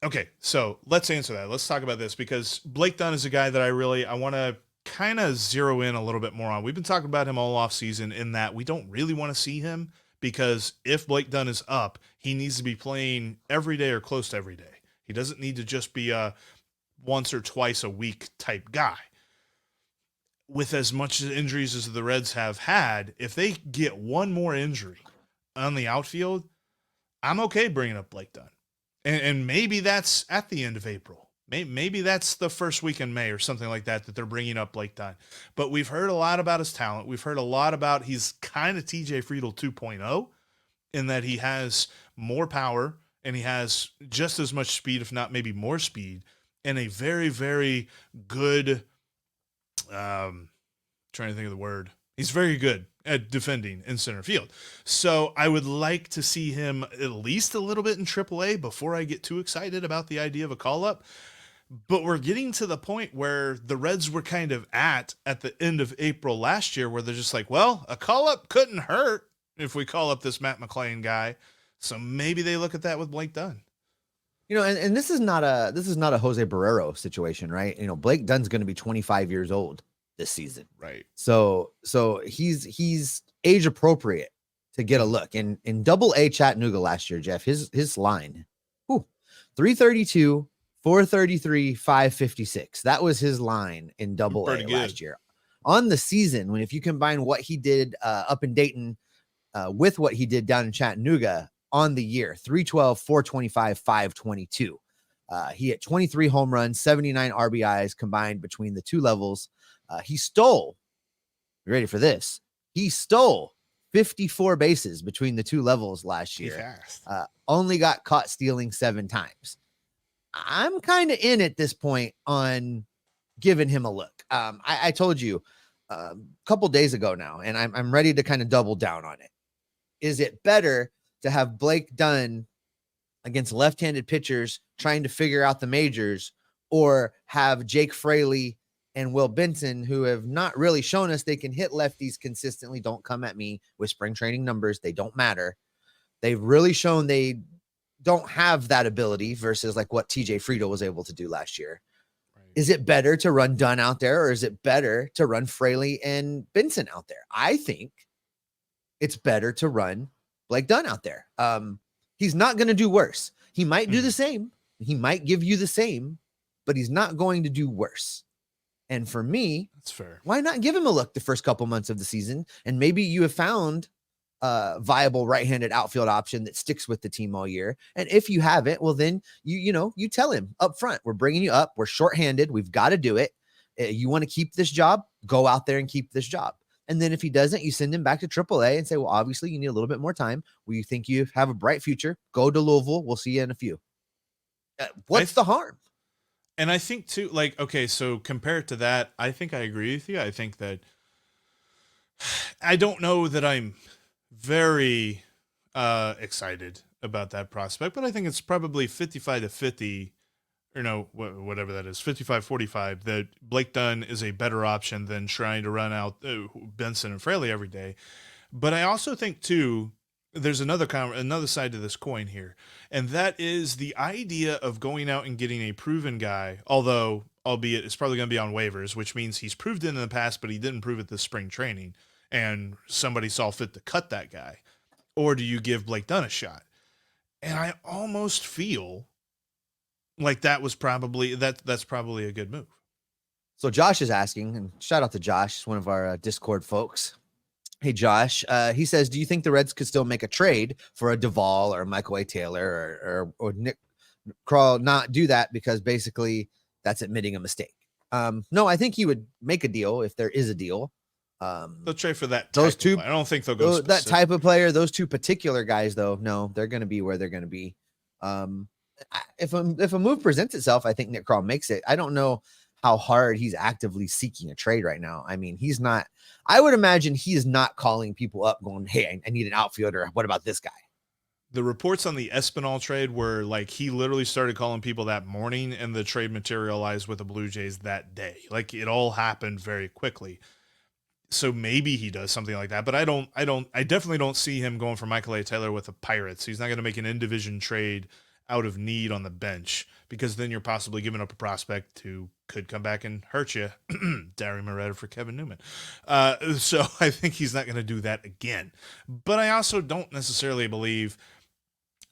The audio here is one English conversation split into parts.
Okay, so let's answer that. Let's talk about this because Blake Dunn is a guy that I want to kind of zero in a little bit more on. We've been talking about him all off season in that we don't really want to see him because if Blake Dunn is up, he needs to be playing every day or close to every day. He doesn't need to just be a once or twice a week type guy. With as much injuries as the Reds have had, if they get one more injury on the outfield, I'm okay bringing up Blake Dunn. And maybe that's at the end of April. Maybe that's the first week in May or something like that they're bringing up Blake Dunn. But we've heard a lot about his talent. We've heard a lot about he's kind of TJ Friedl 2.0 in that he has more power and he has just as much speed, if not maybe more speed, and a very, very good trying to think of the word. He's very good at defending in center field. So I would like to see him at least a little bit in AAA before I get too excited about the idea of a call up. But we're getting to the point where the Reds were kind of at the end of April last year where they're just like, well, a call up couldn't hurt if we call up this Matt McLean guy. So maybe they look at that with Blake Dunn. And this is not a Jose Barrero situation, right? Blake Dunn's going to be 25 years old this season. Right. So he's age appropriate to get a look. In double A Chattanooga last year, Jeff, his line, 332, 433, 556. That was his line in double A last year. On the season, if you combine what he did up in Dayton with what he did down in Chattanooga on the year, 312, 425, 522. He hit 23 home runs, 79 RBIs combined between the two levels. He stole, you ready for this? He stole 54 bases between the two levels last year. Only got caught stealing 7 times. I'm kind of in at this point on giving him a look. I told you a couple days ago now, and I'm ready to kind of double down on it. Is it better to have Blake Dunn against left-handed pitchers trying to figure out the majors, or have Jake Fraley and Will Benson, who have not really shown us they can hit lefties consistently? Don't come at me with spring training numbers. They don't matter. They've really shown they don't have that ability versus like what TJ Friedl was able to do last year. Right. Is it better to run Dunn out there, or is it better to run Fraley and Benson out there? I think it's better to run Blake Dunn out there. He's not going to do worse. He might do the same. He might give you the same, but he's not going to do worse. And for me, that's fair. Why not give him a look the first couple months of the season? And maybe you have found a viable right-handed outfield option that sticks with the team all year. And if you haven't, well, then you tell him up front, we're bringing you up. We're shorthanded. We've got to do it. You want to keep this job? Go out there and keep this job. And then if he doesn't, you send him back to AAA and say, well, obviously you need a little bit more time. We think you have a bright future. Go to Louisville. We'll see you in a few. What's the harm? And I think too, like, okay, so compared to that, I think I agree with you. I think that I don't know that I'm very excited about that prospect, but I think it's probably 55-50, or no, whatever that is, 55-45, that Blake Dunn is a better option than trying to run out Benson and Fraley every day. But I also think, too, there's another side to this coin here, and that is the idea of going out and getting a proven guy, albeit it's probably going to be on waivers, which means he's proved it in the past, but he didn't prove it this spring training, and somebody saw fit to cut that guy. Or do you give Blake Dunn a shot? And I almost feel like that's probably a good move. So Josh is asking, and shout out to Josh, one of our Discord folks. Hey, Josh, he says, do you think the Reds could still make a trade for a Duvall or Michael A. Taylor or Nick Krall? Not do that because basically that's admitting a mistake. No, I think he would make a deal if there is a deal. They'll trade for that. Those two, I don't think they'll go that type of player. Those two particular guys, though, no, they're going to be where they're going to be. If a move presents itself, I think Nick Krall makes it. I don't know how hard he's actively seeking a trade right now. I mean, he's not. I would imagine he is not calling people up, going, "Hey, I need an outfielder. What about this guy?" The reports on the Espinal trade were like he literally started calling people that morning, and the trade materialized with the Blue Jays that day. Like it all happened very quickly. So maybe he does something like that, but I definitely don't see him going for Michael A. Taylor with the Pirates. He's not going to make an in-division trade out of need on the bench, because then you're possibly giving up a prospect who could come back and hurt you. Darry Moretta for Kevin Newman. So I think he's not going to do that again. But I also don't necessarily believe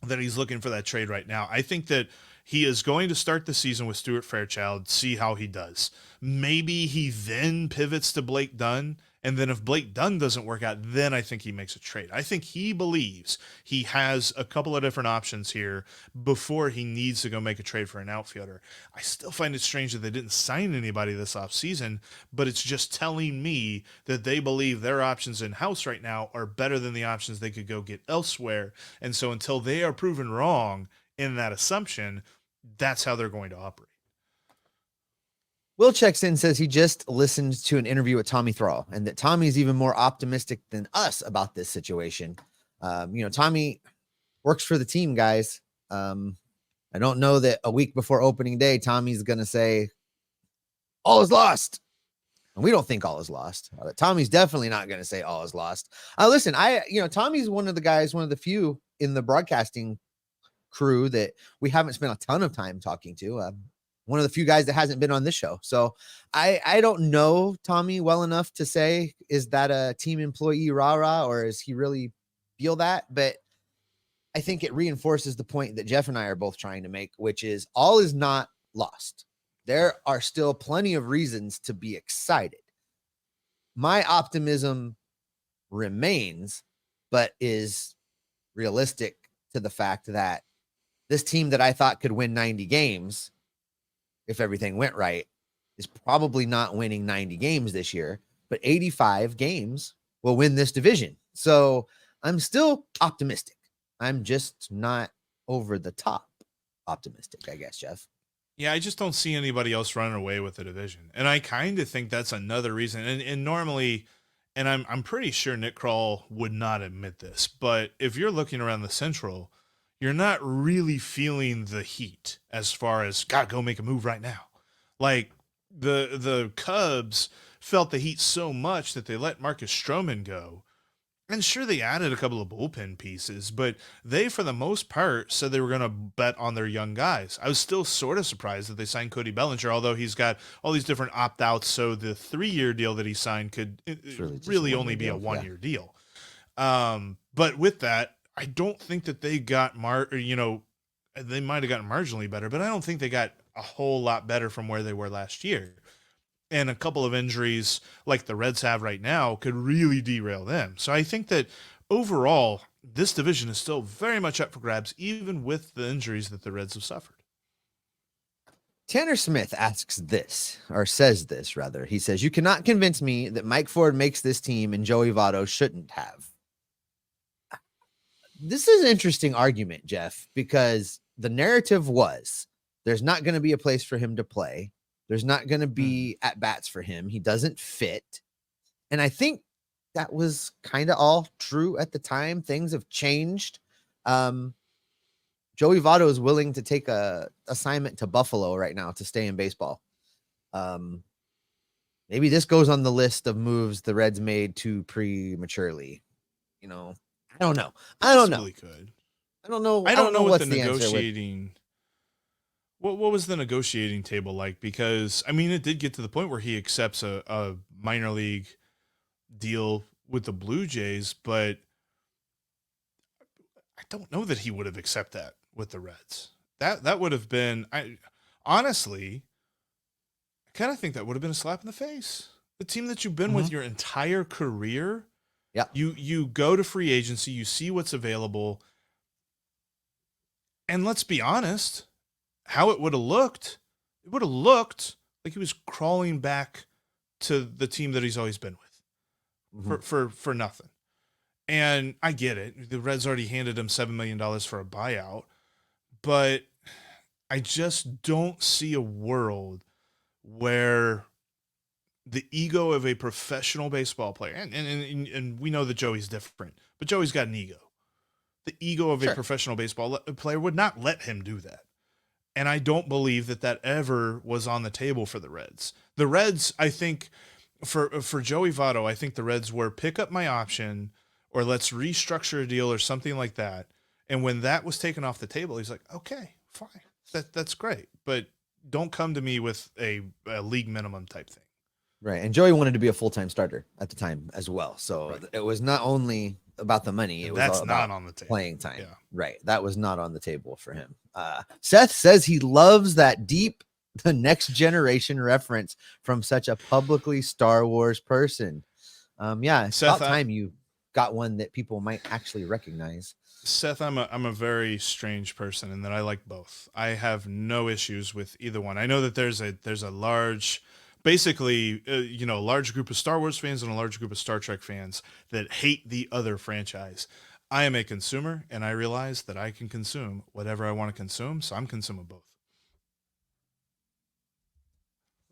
that he's looking for that trade right now. I think that he is going to start the season with Stuart Fairchild, see how he does. Maybe he then pivots to Blake Dunn, and then if Blake Dunn doesn't work out, then I think he makes a trade. I think he believes he has a couple of different options here before he needs to go make a trade for an outfielder. I still find it strange that they didn't sign anybody this offseason, but it's just telling me that they believe their options in-house right now are better than the options they could go get elsewhere. And so until they are proven wrong in that assumption, that's how they're going to operate. Will checks in, says he just listened to an interview with Tommy Thrall and that Tommy's even more optimistic than us about this situation. Tommy works for the team, guys. I don't know that a week before opening day, Tommy's going to say all is lost. And we don't think all is lost. Tommy's definitely not going to say all is lost. Listen, Tommy's one of the guys, one of the few in the broadcasting crew that we haven't spent a ton of time talking to. One of the few guys that hasn't been on this show. So I don't know Tommy well enough to say, is that a team employee rah-rah, or is he really feel that? But I think it reinforces the point that Jeff and I are both trying to make, which is all is not lost. There are still plenty of reasons to be excited. My optimism remains, but is realistic to the fact that this team that I thought could win 90 games, if everything went right, is probably not winning 90 games this year, but 85 games will win this division. So I'm still optimistic. I'm just not over the top optimistic, I guess, Jeff. Yeah, I just don't see anybody else running away with the division. And I kind of think that's another reason. And normally, and I'm pretty sure Nick Krall would not admit this, but if you're looking around the Central, you're not really feeling the heat as far as, God, go make a move right now. Like the Cubs felt the heat so much that they let Marcus Stroman go. And sure, they added a couple of bullpen pieces, but they, for the most part, said they were going to bet on their young guys. I was still sort of surprised that they signed Cody Bellinger, although he's got all these different opt-outs, so the 3-year deal that he signed could really only be a 1-year deal. But with that, I don't think that they got they might have gotten marginally better, but I don't think they got a whole lot better from where they were last year. And a couple of injuries like the Reds have right now could really derail them. So I think that overall, this division is still very much up for grabs, even with the injuries that the Reds have suffered. Tanner Smith says this. He says, you cannot convince me that Mike Ford makes this team and Joey Votto shouldn't have. This is an interesting argument, Jeff, because the narrative was there's not going to be a place for him to play. There's not going to be at-bats for him. He doesn't fit. And I think that was kind of all true at the time. Things have changed. Joey Votto is willing to take a assignment to Buffalo right now to stay in baseball. Maybe this goes on the list of moves the Reds made too prematurely. I don't know. I don't know. Could. I don't know. I don't know what the negotiating. What was the negotiating table like? Because, I mean, it did get to the point where he accepts a minor league deal with the Blue Jays, but I don't know that he would have accepted that with the Reds. That would have been, honestly, I kind of think that would have been a slap in the face. The team that you've been with your entire career, yeah. You go to free agency, you see what's available, and let's be honest, how it would have looked like he was crawling back to the team that he's always been with for nothing. And I get it. The Reds already handed him $7 million for a buyout, but I just don't see a world where the ego of a professional baseball player, and we know that Joey's different, but Joey's got an ego. The ego of a professional baseball player would not let him do that. And I don't believe that ever was on the table for the Reds. The Reds, I think, for Joey Votto, I think the Reds were pick up my option or let's restructure a deal or something like that. And when that was taken off the table, he's like, okay, fine. That's great. But don't come to me with a league minimum type thing. Right. And Joey wanted to be a full-time starter at the time as well. So Right. it was not only about the money, it was That's all not about on the table. playing time. Yeah. Right. That was not on the table for him. Seth says he loves that deep, the next generation reference from such a publicly Star Wars person. Yeah, it's Seth, about time you got one that people might actually recognize. Seth, I'm a very strange person in that I like both. I have no issues with either one. I know that there's a large, basically, a large group of Star Wars fans and a large group of Star Trek fans that hate the other franchise. I am a consumer, and I realize that I can consume whatever I want to consume, so I'm consuming both.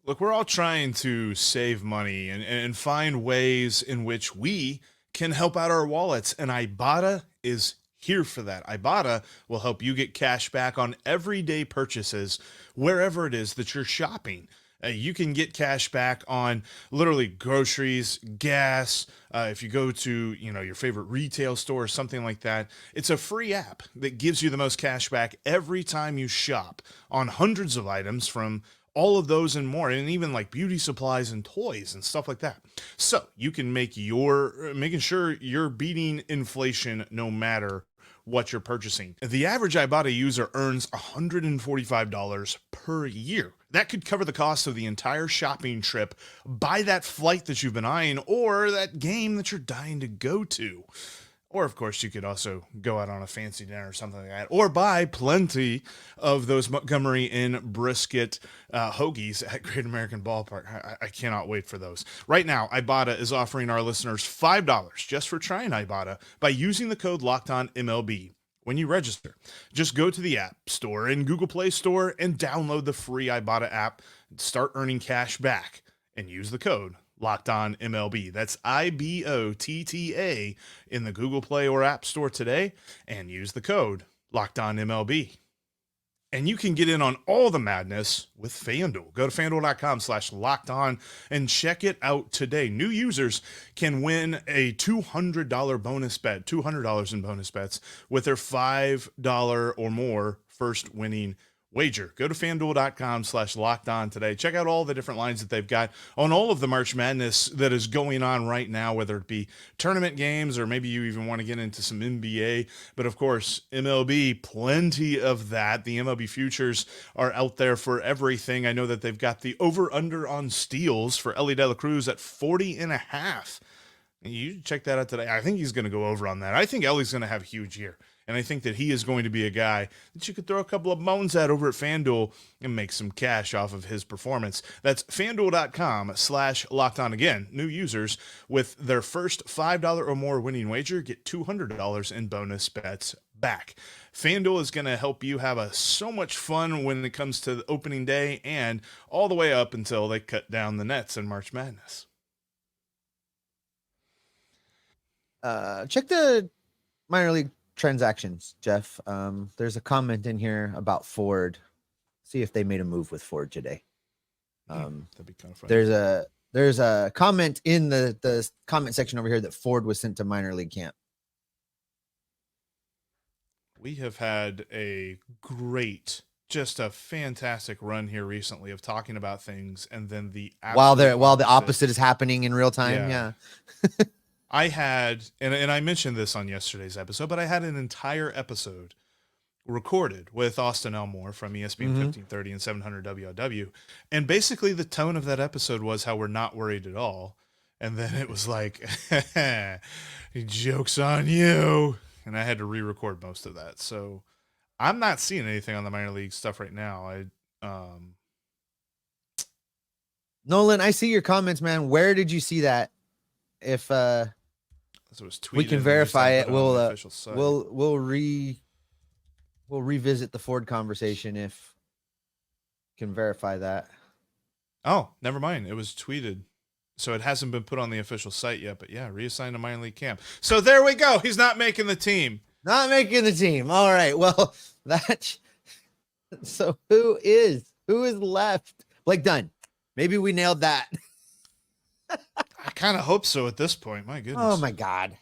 Look, we're all trying to save money and find ways in which we can help out our wallets, and Ibotta is here for that. Ibotta will help you get cash back on everyday purchases wherever it is that you're shopping. You can get cash back on literally groceries, gas. If you go to your favorite retail store or something like that, it's a free app that gives you the most cash back every time you shop on hundreds of items from all of those and more, and even like beauty supplies and toys and stuff like that. So you can making sure you're beating inflation no matter what you're purchasing. The average Ibotta user earns $145 per year. That could cover the cost of the entire shopping trip, buy that flight that you've been eyeing, or that game that you're dying to go to. Or, of course, you could also go out on a fancy dinner or something like that, or buy plenty of those Montgomery and Brisket hoagies at Great American Ballpark. I cannot wait for those. Right now, Ibotta is offering our listeners $5 just for trying Ibotta by using the code LOCKEDONMLB. When you register, just go to the App Store and Google Play Store and download the free Ibotta app and start earning cash back and use the code Locked On MLB. That's IBOTTA in the Google Play or App Store today and use the code Locked On MLB. And you can get in on all the madness with FanDuel. Go to FanDuel.com/LockedOn and check it out today. New users can win a $200 bonus bet, $200 in bonus bets with their $5 or more first winning wager. Go to FanDuel.com/LockedOn today. Check out all the different lines that they've got on all of the March Madness that is going on right now, whether it be tournament games or maybe you even want to get into some NBA. But of course, MLB, plenty of that. The MLB futures are out there for everything. I know that they've got the over-under on steals for Elly De La Cruz at 40.5. You check that out today. I think he's going to go over on that. I think Ellie's going to have a huge year. And I think that he is going to be a guy that you could throw a couple of bones at over at FanDuel and make some cash off of his performance. That's FanDuel.com/LockedOn. Again, new users with their first $5 or more winning wager get $200 in bonus bets back. FanDuel is going to help you have so much fun when it comes to the opening day and all the way up until they cut down the nets in March Madness. Check the minor league transactions, Jeff. There's a comment in here about Ford. See if they made a move with Ford today. That'd be kind of fun. There's a comment in the comment section over here that Ford was sent to minor league camp. We have had just a fantastic run here recently of talking about things, and then while the opposite is happening in real time. Yeah. I had, and I mentioned this on yesterday's episode, but I had an entire episode recorded with Austin Elmore from ESPN 1530 and 700 WLW. And basically the tone of that episode was how we're not worried at all. And then it was like, joke's on you. And I had to re-record most of that. So I'm not seeing anything on the minor league stuff right now. Nolan, I see your comments, man. Where did you see that? If so it was tweeted, we can verify it, we'll revisit the Ford conversation if we can verify that. Oh, never mind. It was tweeted. So it hasn't been put on the official site yet, but yeah, reassigned to minor league camp. So there we go. He's not making the team. Not making the team. All right. Well, so who is left? Blake Dunn. Maybe we nailed that. I kind of hope so at this point. My goodness. Oh my God.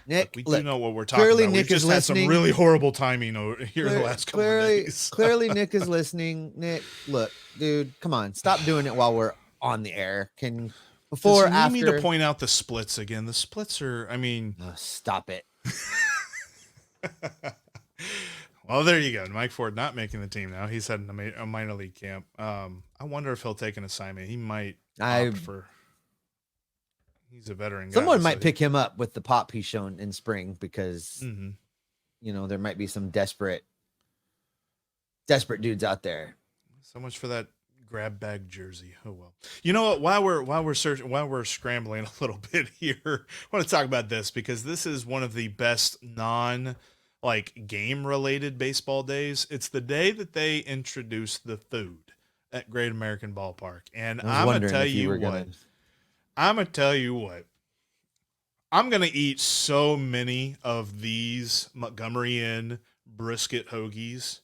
Nick, we do look, know what we're talking clearly about. Nick We've is just had some listening. really horrible timing over here the last couple of days. Clearly, Nick is listening. Nick, look, dude, come on, stop doing it while we're on the air. Does Before, he need me to after? point out the splits again? The splits are, I mean, Stop it. well, there you go. Mike Ford not making the team now. He's heading to a minor league camp. I wonder if he'll take an assignment. He might opt for. He's a veteran guy. Someone might pick him up with the pop he's shown in spring because, Mm-hmm. you know, there might be some desperate dudes out there. So much for that grab bag jersey. Oh well. You know what? While we're scrambling a little bit here, I want to talk about this because this is one of the best game related baseball days. It's the day that they introduced the food at Great American Ballpark, and I'm gonna tell you what. I'm gonna tell you what. I'm gonna eat so many of these Montgomery Inn brisket hoagies.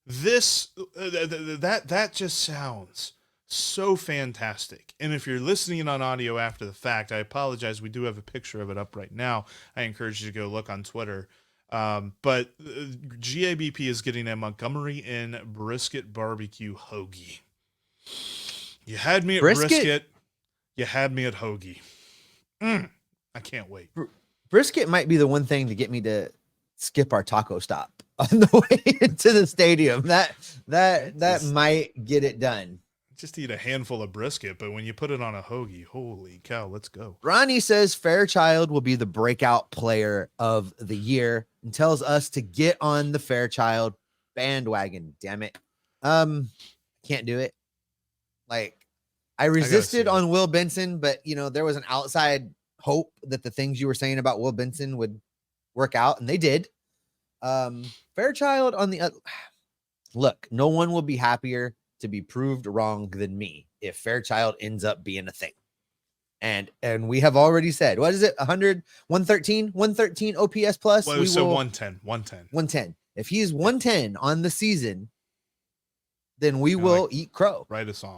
This that just sounds so fantastic. And if you're listening on audio after the fact, I apologize. We do have a picture of it up right now. I encourage you to go look on Twitter. But GABP is getting a Montgomery Inn brisket barbecue hoagie. You had me at brisket. You had me at hoagie. I can't wait. Brisket might be the one thing to get me to skip our taco stop on the way into the stadium. That might get it done. Just eat a handful of brisket, but when you put it on a hoagie, holy cow, let's go. Ronnie says Fairchild will be the breakout player of the year and tells us to get on the Fairchild bandwagon. Damn it. Can't do it. Like, I resisted on Will Benson, but you know, there was an outside hope that the things you were saying about Will Benson would work out, and they did. Fairchild on the look, no one will be happier to be proved wrong than me if Fairchild ends up being a thing. And we have already said, what is it? 100, 113 OPS plus. Well, so 110. If he's 110 on the season, then we will eat crow. Write a song.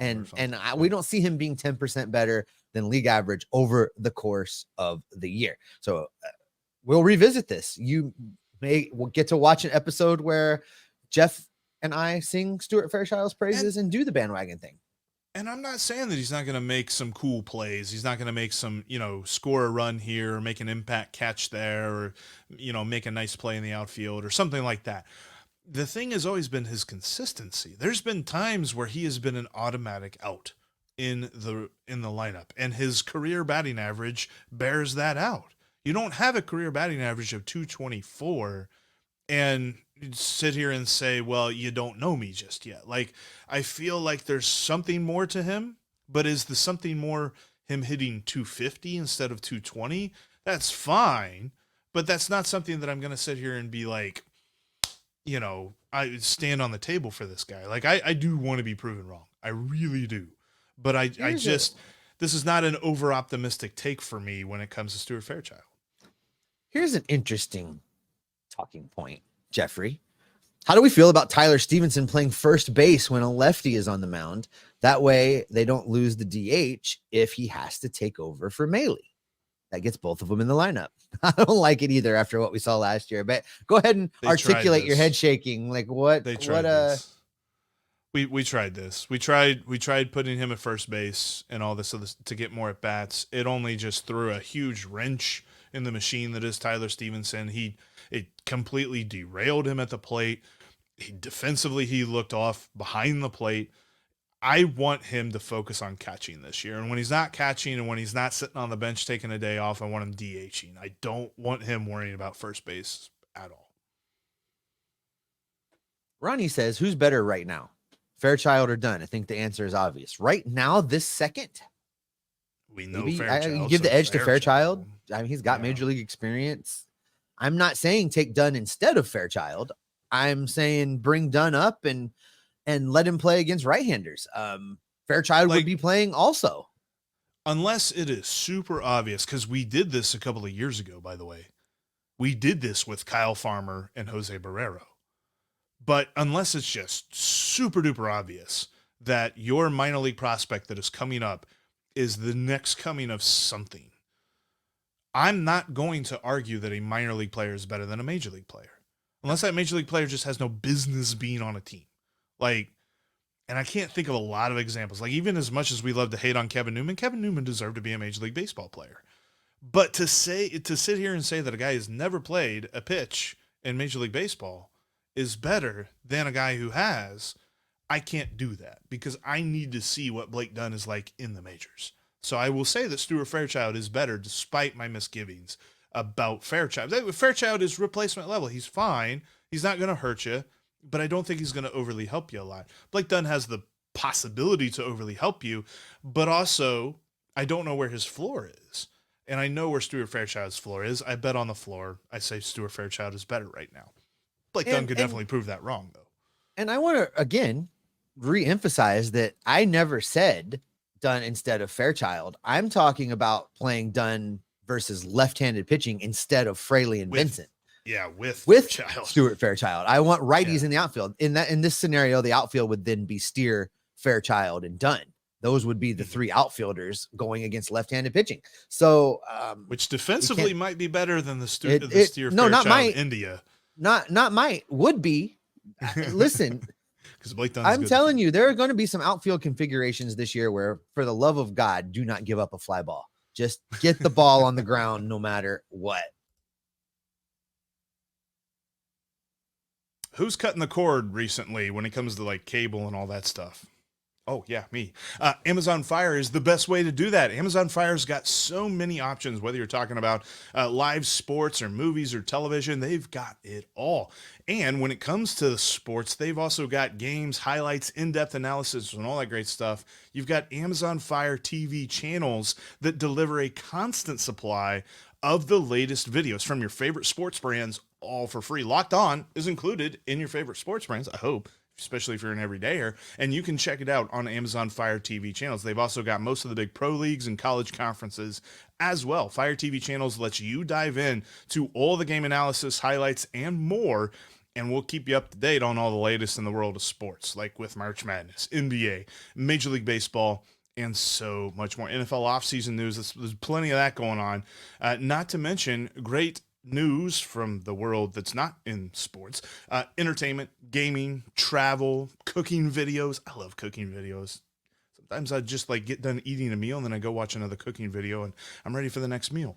We don't see him being 10% better than league average over the course of the year. So we'll revisit this. We'll get to watch an episode where Jeff and I sing Stuart Fairchild's praises and do the bandwagon thing. And I'm not saying that he's not going to make some cool plays. He's not going to make some, score a run here or make an impact catch there or, make a nice play in the outfield or something like that. The thing has always been his consistency. There's been times where he has been an automatic out in the lineup, and his career batting average bears that out. You don't have a career batting average of 224 and sit here and say, well, you don't know me just yet. Like, I feel like there's something more to him, but is the something more him hitting 250 instead of 220? That's fine, but that's not something that I'm going to sit here and be like, I stand on the table for this guy. Like, I do want to be proven wrong. I really do. But this is not an over-optimistic take for me when it comes to Stuart Fairchild. Here's an interesting talking point, Jeffrey. How do we feel about Tyler Stevenson playing first base when a lefty is on the mound? That way they don't lose the DH if he has to take over for Maile. That gets both of them in the lineup. I don't like it either after what we saw last year, but go ahead and articulate your head shaking. Like what? They tried this. We tried this. We tried putting him at first base and all this to get more at bats. It only just threw a huge wrench in the machine that is Tyler Stevenson. It completely derailed him at the plate. Defensively, he looked off behind the plate. I want him to focus on catching this year. And when he's not catching and when he's not sitting on the bench taking a day off, I want him DHing. I don't want him worrying about first base at all. Ronnie says, who's better right now? Fairchild or Dunn? I think the answer is obvious. Right now, this second, we know Fairchild. Give the edge to Fairchild. I mean, he's got major league experience. I'm not saying take Dunn instead of Fairchild. I'm saying bring Dunn up and let him play against right-handers. Fairchild would be playing also. Unless it is super obvious, because we did this a couple of years ago, by the way. We did this with Kyle Farmer and Jose Barrero. But unless it's just super duper obvious that your minor league prospect that is coming up is the next coming of something, I'm not going to argue that a minor league player is better than a major league player, unless that major league player just has no business being on a team. Like, and I can't think of a lot of examples. Like, even as much as we love to hate on Kevin Newman deserved to be a major league baseball player. But to sit here and say that a guy who's never played a pitch in Major League Baseball is better than a guy who has, I can't do that because I need to see what Blake Dunn is like in the majors. So I will say that Stuart Fairchild is better despite my misgivings about Fairchild. Fairchild is replacement level. He's fine. He's not going to hurt you, but I don't think he's going to overly help you a lot. Blake Dunn has the possibility to overly help you, but also I don't know where his floor is. And I know where Stuart Fairchild's floor is. I bet on the floor. I say Stuart Fairchild is better right now. Blake Dunn could definitely prove that wrong, though. And I want to, again, re-emphasize that I never said Dunn instead of Fairchild. I'm talking about playing Dunn versus left-handed pitching instead of Fraley and Vincent. Yeah, with Fairchild. Stuart Fairchild. I want righties in the outfield. In this scenario, the outfield would then be Steer, Fairchild, and Dunn. Those would be the three outfielders going against left-handed pitching. So, which defensively might be better than the Steer no, Fairchild not might. India. Not might, would be. Listen, because Blake Dunn's I'm telling you, there are going to be some outfield configurations this year where, for the love of God, do not give up a fly ball. Just get the ball on the ground no matter what. Who's cutting the cord recently when it comes to like cable and all that stuff? Oh, yeah, me. Amazon Fire is the best way to do that. Amazon Fire's got so many options, whether you're talking about live sports or movies or television, they've got it all. And when it comes to sports, they've also got games, highlights, in-depth analysis, and all that great stuff. You've got Amazon Fire TV channels that deliver a constant supply of the latest videos from your favorite sports brands, all for free. Locked On is included in your favorite sports brands, I hope, especially if you're an everydayer, and you can check it out on Amazon Fire TV channels. They've also got most of the big pro leagues and college conferences as well. Fire TV channels lets you dive in to all the game analysis, highlights, and more, and we'll keep you up to date on all the latest in the world of sports, like with March Madness, NBA, Major League Baseball, and so much more. NFL offseason news, there's plenty of that going on. Not to mention great news from the world that's not in sports, entertainment, gaming, travel, cooking videos. I love cooking videos. Sometimes I just like get done eating a meal and then I go watch another cooking video and I'm ready for the next meal.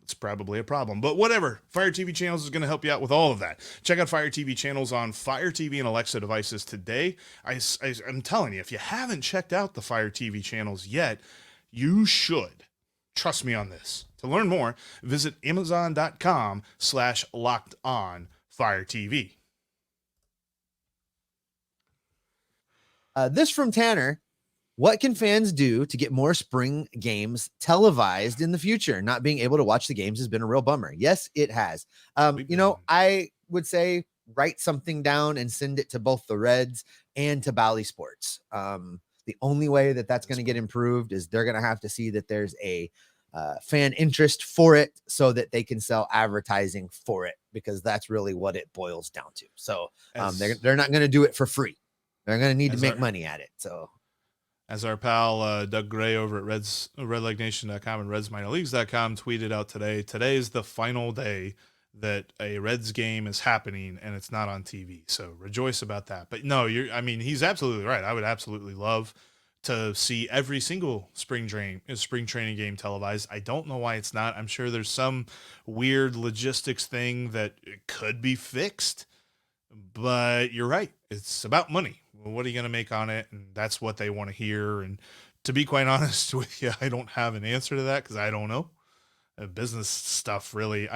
It's probably a problem, but whatever. Fire TV channels is going to help you out with all of that. Check out Fire TV channels on Fire TV and Alexa devices today. I'm telling you, if you haven't checked out the Fire TV channels yet, you should. Trust me on this. To learn more, visit amazon.com/lockedonfiretv. This from Tanner. What can fans do to get more spring games televised in the future? Not being able to watch the games has been a real bummer. Yes, it has. I would say write something down and send it to both the Reds and to Bally Sports. The only way that that's going to get improved is they're going to have to see that there's a fan interest for it so that they can sell advertising for it, because that's really what it boils down to. So they're not going to do it for free. They're going to need to make money at it. So as our pal Doug Gray over at redlegnation.com and redsminorleagues.com tweeted out today is the final day that a Reds game is happening and it's not on TV. So rejoice about that. But no, he's absolutely right. I would absolutely love to see every single spring training game televised. I don't know why it's not. I'm sure there's some weird logistics thing that could be fixed, but you're right. It's about money. Well, what are you going to make on it? And that's what they want to hear. And to be quite honest with you, I don't have an answer to that because I don't know. Business stuff, really.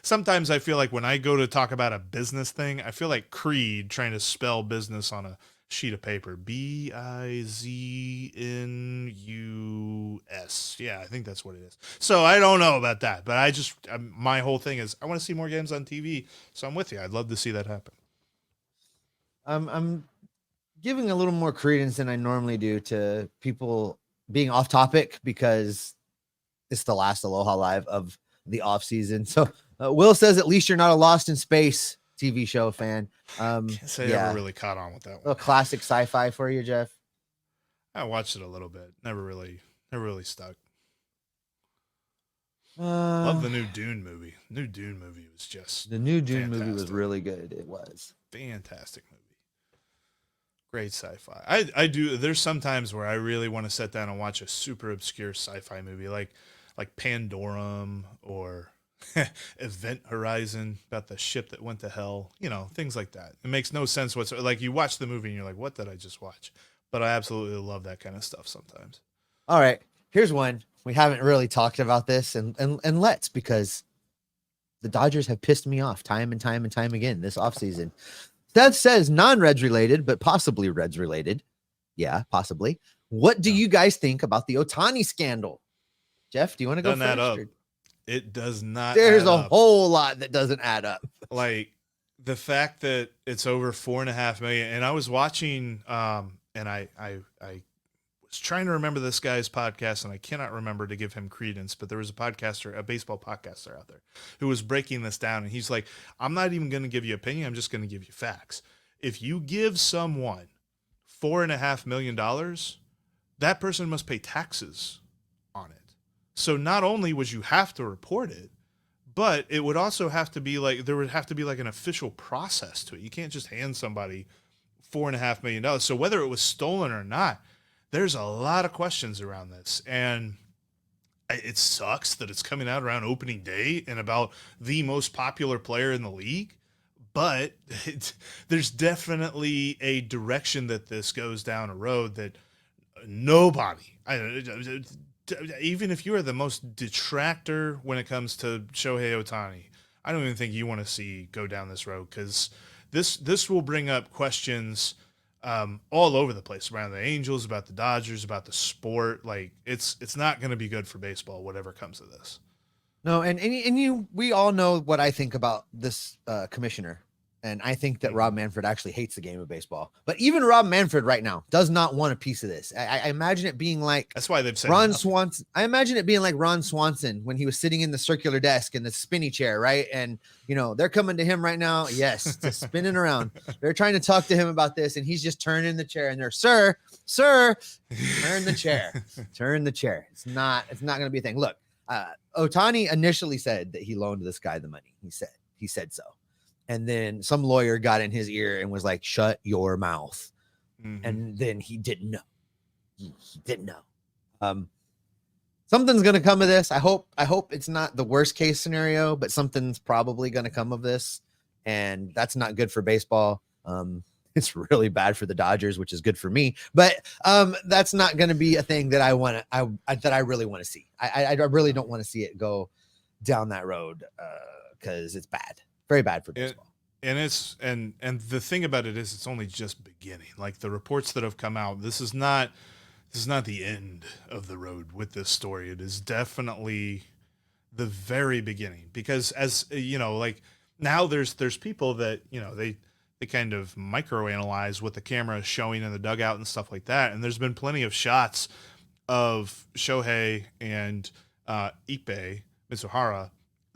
Sometimes I feel like when I go to talk about a business thing, I feel like Creed trying to spell business on a sheet of paper. BIZNUS. Yeah, I think that's what it is. So I don't know about that, but my whole thing is I want to see more games on TV. So I'm with you. I'd love to see that happen. I'm giving a little more credence than I normally do to people being off topic because it's the last Aloha Live of the off season. So Will says, at least you're not a Lost in Space TV show fan. Can't say I ever really caught on with that one. A classic sci-fi for you, Jeff. I watched it a little bit. Never really stuck. Love the new Dune movie. New Dune movie was just The new Dune movie was fantastic. really good. It was. Fantastic movie. Great sci-fi. I do. There's some times where I really want to sit down and watch a super obscure sci-fi movie, like Pandorum or Event Horizon, about the ship that went to hell. You know, things like that. It makes no sense whatsoever. Like, you watch the movie and you're like, what did I just watch? But I absolutely love that kind of stuff sometimes. All right, here's one. We haven't really talked about this, and let's, because the Dodgers have pissed me off time and time and time again this offseason. Seth says non-Reds related, but possibly Reds related. Yeah, possibly. What do you guys think about the Ohtani scandal? Jeff, do you want to go Doesn't add first? up. It does not. There's add a up. whole lot that doesn't add up. Like, the fact that it's over 4.5 million, and I was watching, and I was trying to remember this guy's podcast, and I cannot remember to give him credence, but there was a baseball podcaster out there who was breaking this down, and he's like, I'm not even going to give you opinion, I'm just going to give you facts. If you give someone $4.5 million, that person must pay taxes on it. So not only would you have to report it, but it would also have to be like, there would have to be like an official process to it. You can't just hand somebody $4.5 million. So whether it was stolen or not, there's a lot of questions around this. And it sucks that it's coming out around opening day and about the most popular player in the league. But there's definitely a direction that this goes down a road that nobody, even if you are the most detractor when it comes to Shohei Ohtani, I don't even think you want to see go down this road, because this will bring up questions all over the place around the Angels, about the Dodgers, about the sport. Like, it's not going to be good for baseball, whatever comes of this. No, and we all know what I think about this commissioner. And I think that Rob Manfred actually hates the game of baseball. But even Rob Manfred right now does not want a piece of this. I imagine it being like, that's why they've said Ron nothing. Swanson. I imagine it being like Ron Swanson when he was sitting in the circular desk in the spinny chair, right? And, you know, they're coming to him right now. Yes, just spinning around. They're trying to talk to him about this, and he's just turning the chair, and they're, sir, turn the chair. Turn the chair. It's not going to be a thing. Look, Ohtani initially said that he loaned this guy the money. He said so. And then some lawyer got in his ear and was like, shut your mouth. Mm-hmm. And then he didn't know. He didn't know. Something's going to come of this. I hope it's not the worst case scenario, but something's probably going to come of this. And that's not good for baseball. It's really bad for the Dodgers, which is good for me. But that's not going to be a thing that I really want to see. I really don't want to see it go down that road because it's bad. Very bad for baseball. And the thing about it is, it's only just beginning. Like, the reports that have come out, this is not the end of the road with this story. It is definitely the very beginning, because, as you know, like, now there's people that, you know, they kind of microanalyze what the camera is showing in the dugout and stuff like that. And there's been plenty of shots of Shohei and Ippei Mitsuhara,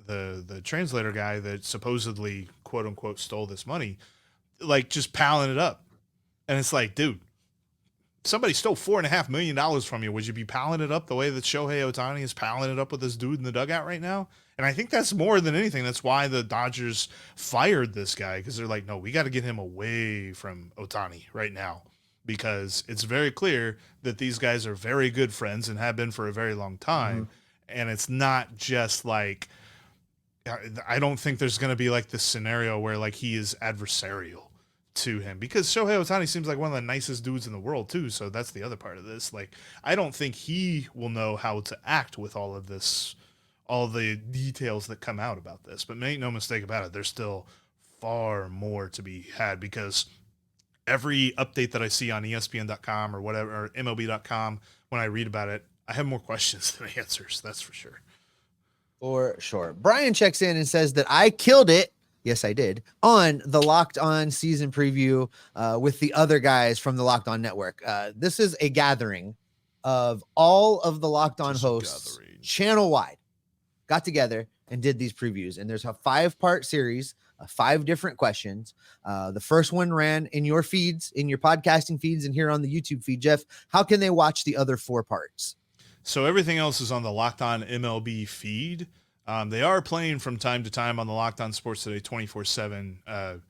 the translator guy that supposedly, quote unquote, stole this money, like, just palling it up. And it's like, dude, somebody stole $4.5 million from you. Would you be palling it up the way that Shohei Ohtani is palling it up with this dude in the dugout right now? And I think that's more than anything. That's why the Dodgers fired this guy, because they're like, no, we got to get him away from Ohtani right now, because it's very clear that these guys are very good friends and have been for a very long time. Mm-hmm. And it's not just like, I don't think there's going to be like this scenario where, like, he is adversarial to him, because Shohei Ohtani seems like one of the nicest dudes in the world too. So that's the other part of this. Like, I don't think he will know how to act with all of this, all the details that come out about this. But make no mistake about it, there's still far more to be had, because every update that I see on ESPN.com or whatever, or MLB.com, when I read about it, I have more questions than answers. That's for sure. For sure. Brian checks in and says that I killed it. Yes, I did. On the Locked On season preview with the other guys from the Locked On network. This is a gathering of all of the Locked On hosts channel wide got together and did these previews. And there's a 5-part series, 5 different questions. The first one ran in your feeds, in your podcasting feeds, and here on the YouTube feed. Jeff, how can they watch the other 4 parts? So everything else is on the Locked On MLB feed. They are playing from time to time on the Locked On Sports Today 24/7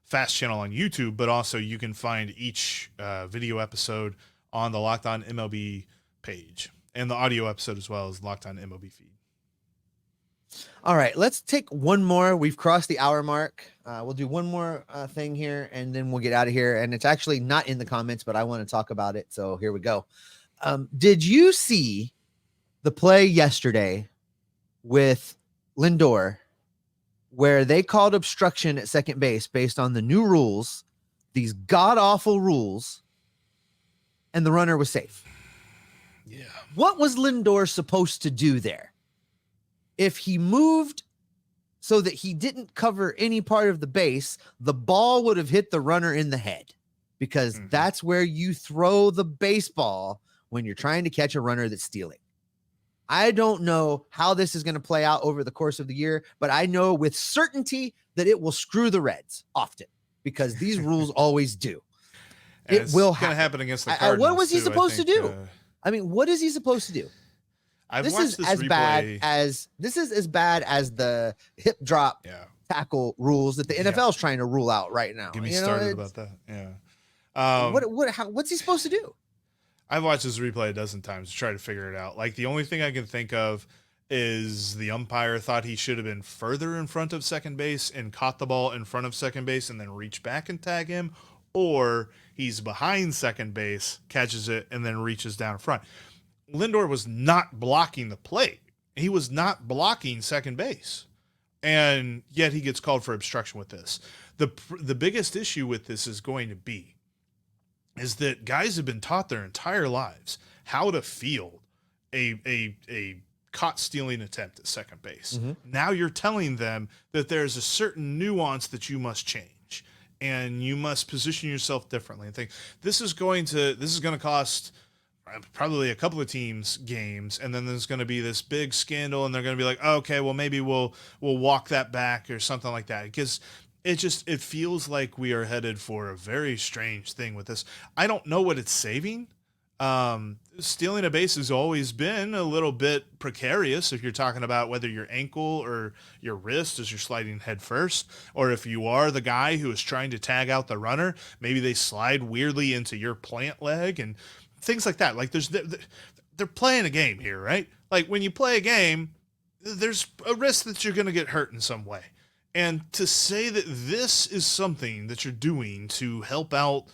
fast channel on YouTube, but also you can find each video episode on the Locked On MLB page, and the audio episode as well as Locked On MLB feed. All right, let's take one more. We've crossed the hour mark. We'll do one more thing here, and then we'll get out of here. And it's actually not in the comments, but I want to talk about it. So here we go. Did you see the play yesterday with Lindor where they called obstruction at second base based on the new rules, these god-awful rules, and the runner was safe? Yeah. What was Lindor supposed to do there? If he moved so that he didn't cover any part of the base, the ball would have hit the runner in the head, because that's where you throw the baseball when you're trying to catch a runner that's stealing. I don't know how this is going to play out over the course of the year, but I know with certainty that it will screw the Reds often, because these rules always do. It will happen against the Cardinals. What was he supposed to do? I mean, what is he supposed to do? This is as bad as the hip drop tackle rules that the NFL is trying to rule out right now. Get me started about that. Yeah. What's he supposed to do? I've watched this replay a dozen times to try to figure it out. Like, the only thing I can think of is the umpire thought he should have been further in front of second base and caught the ball in front of second base and then reached back and tag him, or he's behind second base, catches it, and then reaches down front. Lindor was not blocking the plate. He was not blocking second base. And yet he gets called for obstruction with this. The biggest issue with this is going to be is that guys have been taught their entire lives how to field a caught stealing attempt at second base. Mm-hmm. Now you're telling them that there's a certain nuance that you must change, and you must position yourself differently and think this is going to cost probably a couple of teams games, and then there's going to be this big scandal, and they're going to be like, oh, okay, well, maybe we'll walk that back or something like that, because it feels like we are headed for a very strange thing with this. I don't know what it's saving. Stealing a base has always been a little bit precarious if you're talking about whether your ankle or your wrist as you're sliding head first, or if you are the guy who is trying to tag out the runner, maybe they slide weirdly into your plant leg and things like that. Like, they're playing a game here, right? Like, when you play a game, there's a risk that you're going to get hurt in some way. And to say that this is something that you're doing to help out,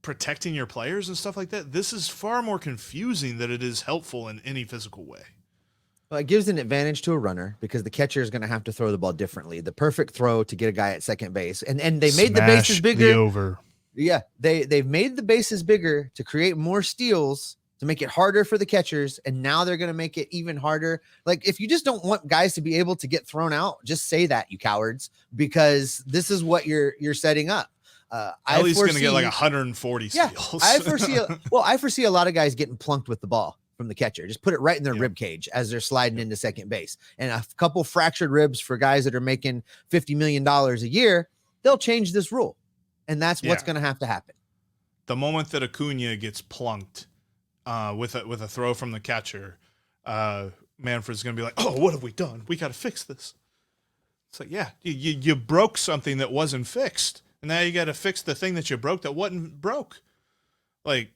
protecting your players and stuff like that, this is far more confusing than it is helpful in any physical way. Well, it gives an advantage to a runner because the catcher is going to have to throw the ball differently. The perfect throw to get a guy at second base. And they made the bases bigger. The over. Yeah, they've made the bases bigger to create more steals, to make it harder for the catchers, and now they're going to make it even harder. Like, if you just don't want guys to be able to get thrown out, just say that, you cowards, because this is what you're setting up. Ellie's going to get like 140 steals. I foresee a lot of guys getting plunked with the ball from the catcher. Just put it right in their rib cage as they're sliding into second base. And a couple fractured ribs for guys that are making $50 million a year, they'll change this rule. And that's what's going to have to happen. The moment that Acuna gets plunked with a throw from the catcher, Manfred's going to be like, oh, what have we done? We got to fix this. It's like, yeah, you broke something that wasn't fixed. And now you got to fix the thing that you broke that wasn't broke. Like,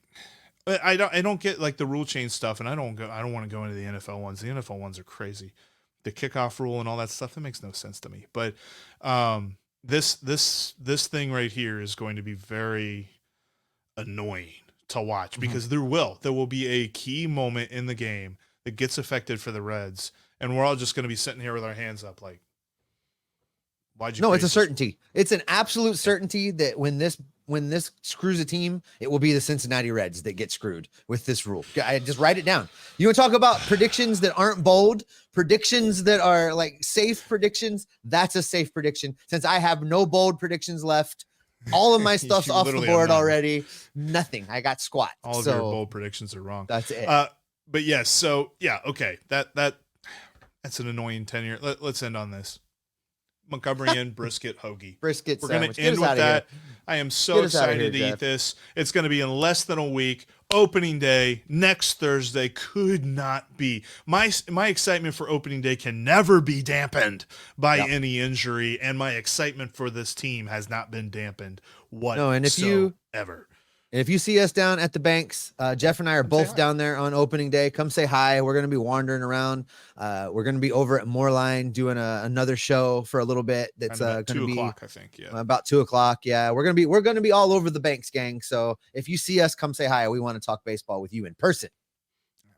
I don't get like the rule change stuff, and I don't want to go into the NFL ones. The NFL ones are crazy. The kickoff rule and all that stuff, that makes no sense to me. But this thing right here is going to be very annoying to watch, because there will be a key moment in the game that gets affected for the Reds, and we're all just going to be sitting here with our hands up like, no, it's a certainty. It's an absolute certainty that when this screws a team, it will be the Cincinnati Reds that get screwed with this rule. I just write it down. You want to talk about predictions that aren't bold, predictions that are like safe predictions? That's a safe prediction. Since I have no bold predictions left, all of my stuff's off the board already. Nothing. I got squat. All of your bold predictions are wrong. That's it. But yes, so yeah, okay. That's an annoying tenure. Let's end on this. Montgomery Inn brisket hoagie. Brisket We're going sandwich. to Get end us with outta here. that. I am so Get us outta excited here, to eat Jeff. this. It's going to be in less than a week. Opening day next Thursday could not be. My excitement for opening day can never be dampened by any injury, and my excitement for this team has not been dampened whatsoever. No, and if you see us down at the Banks, Jeff and I are both down there on opening day. Come say hi. We're going to be wandering around. We're going to be over at Moorline doing another show for a little bit. That's going to be 2:00, I think. Yeah, about 2:00. Yeah, we're going to be all over the Banks, gang. So if you see us, come say hi. We want to talk baseball with you in person.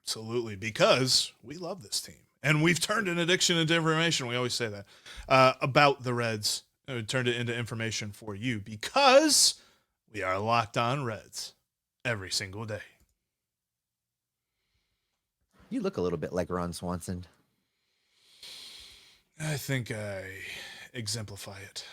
Absolutely, because we love this team and we've turned an addiction into information. We always say that about the Reds. We turned it into information for you because we are Locked On Reds every single day. You look a little bit like Ron Swanson. I think I exemplify it.